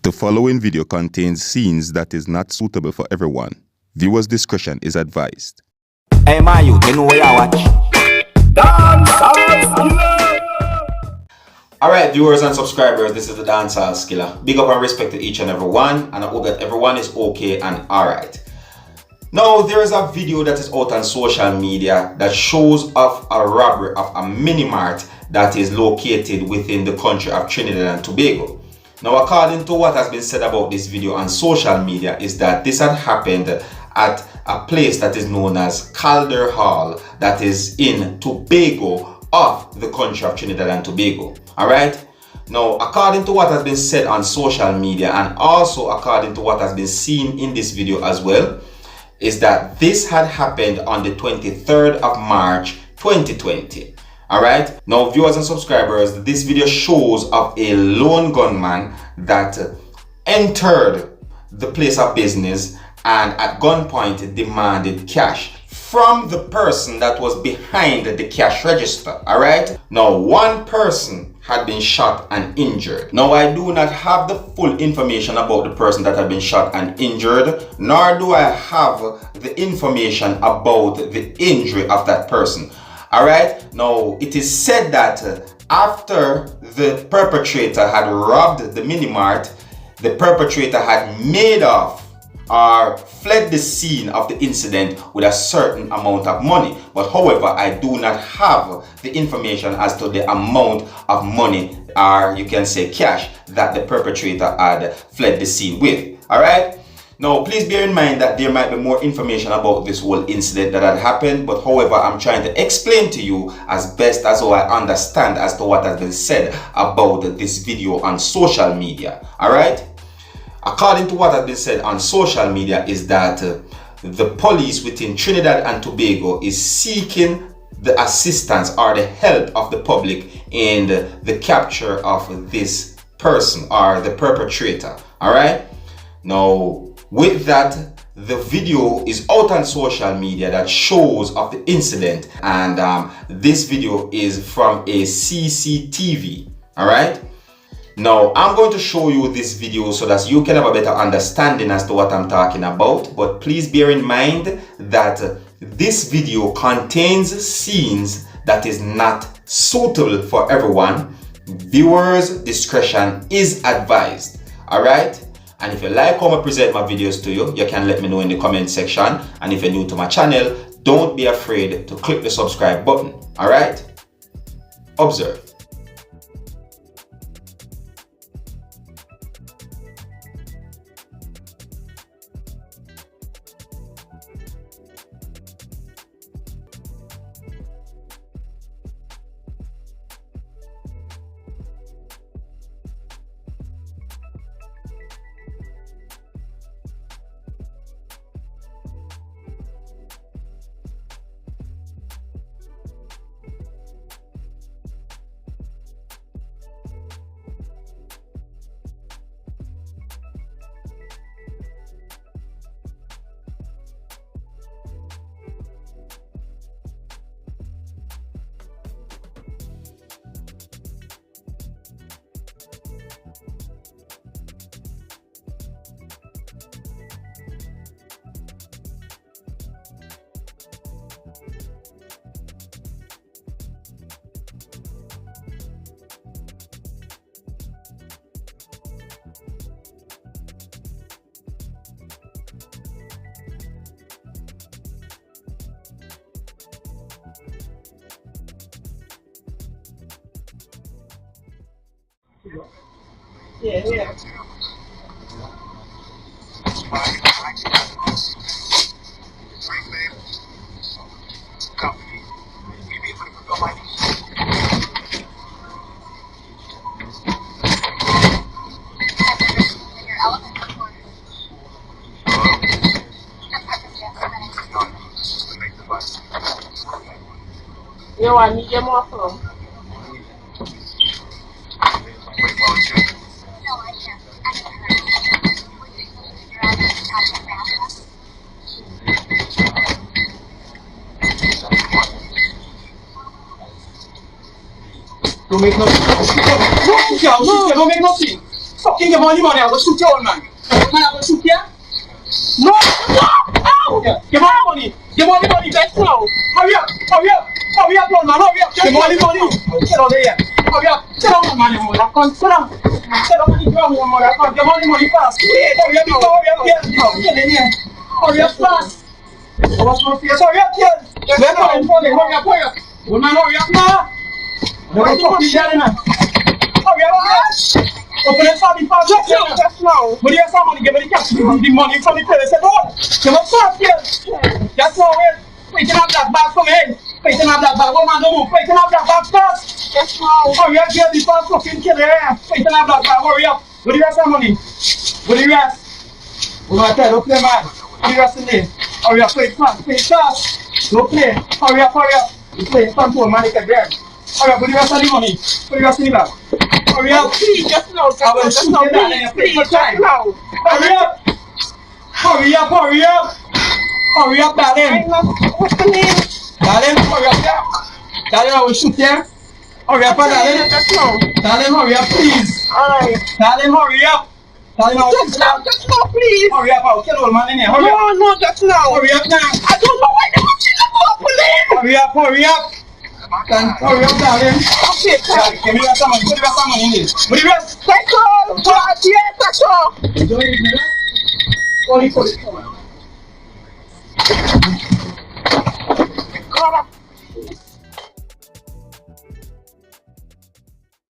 The following video contains scenes that is not suitable for everyone. Viewers' discretion is advised. Hey man, you know what you watch? Dancehall Skiller! Alright viewers and subscribers, this is the Dancehall Skiller. Big up and respect to each and every one, and I hope that everyone is okay and alright. Now there is a video that is out on social media that shows off a robbery of a mini mart that is located within the country of Trinidad and Tobago. Now, according to what has been said about this video on social media, is that this had happened at a place that is known as Calder Hall, that is in Tobago of the country of Trinidad and Tobago. Alright? Now, according to what has been said on social media, and also according to what has been seen in this video as well, is that this had happened on the 23rd of March 2020. Alright, now viewers and subscribers, this video shows of a lone gunman that entered the place of business and at gunpoint demanded cash from the person that was behind the cash register. Alright, now one person had been shot and injured. Now I do not have the full information about the person that had been shot and injured, nor do I have the information about the injury of that person. Alright, now it is said that after the perpetrator had robbed the mini mart, the perpetrator had made off or fled the scene of the incident with a certain amount of money. But however, I do not have the information as to the amount of money, or you can say cash, that the perpetrator had fled the scene with. Alright? Now, please bear in mind that there might be more information about this whole incident that had happened, but however, I'm trying to explain to you as best as I understand as to what has been said about this video on social media. Alright? According to what has been said on social media is that the police within Trinidad and Tobago is seeking the assistance or the help of the public in the capture of this person or the perpetrator. Alright? Now, with that, the video is out on social media that shows of the incident, and this video is from a CCTV. Alright? Now, I'm going to show you this video so that you can have a better understanding as to what I'm talking about, but please bear in mind that this video contains scenes that is not suitable for everyone. Viewers' discretion is advised. Alright? And if you like how I present my videos to you, you can let me know in the comment section. And if you're new to my channel, don't be afraid to click the subscribe button. Alright? Observe. Yeah. Yo, I need your more phone. Don't make nothing. Don't make nothing. fucking give money, I will shoot you, old man. Old man, I will shoot you. No! Ow! Give money. Give money, let's go. Hurry up, old man, hurry up. Give money. Get out of here. Hurry up. Sit down, man, your mother. Come, sit down. Sit down on the ground, your mother. Come, give money fast. Hurry up, get in here. Hurry up, fast. What's my face? Hurry up, kid. Let's go, hurry up. Old man, hurry up, now. Never fucking get in there. Hurry up, open the family fast. Just now. But here's some money, give me the cash. The money from the place. Come on. Give us fast, kid. Just now, wait till I have that bag for me. Wait till I have that bag. One man don't move. Wait till I have that bag fast. Just now. Hurry up, kid. The fast fucking kid there. Wait till I have that bag. Hurry up. What do you rest some money? What do you rest? What do I tell you? Don't play, man. What do you rest in there? Hurry up, play fast. Don't play. Hurry up. You play control, man. It's a grab. Hurry up, what do you rest of the money? What do you rest in the bag? Hurry up. Please, just now. I will shoot you down and play for time. Hurry up, darling. What's the name? Darling, hurry up, yeah. Darling, I will shoot you. Hurry up, darling. Just now. Darling, hurry up, please. Alright. Darling, hurry up. Darling, I will shoot you. Just now, please. Hurry up, I'll kill old man in here. Hurry up. No, just now. Hurry up now. I don't know why they want you to go police. Hurry up. Hurry up, darling. Okay, Yeah, give me the rest of money. Put the rest of money in there. Put the rest. that's all. Yes, that's all. Only for this one.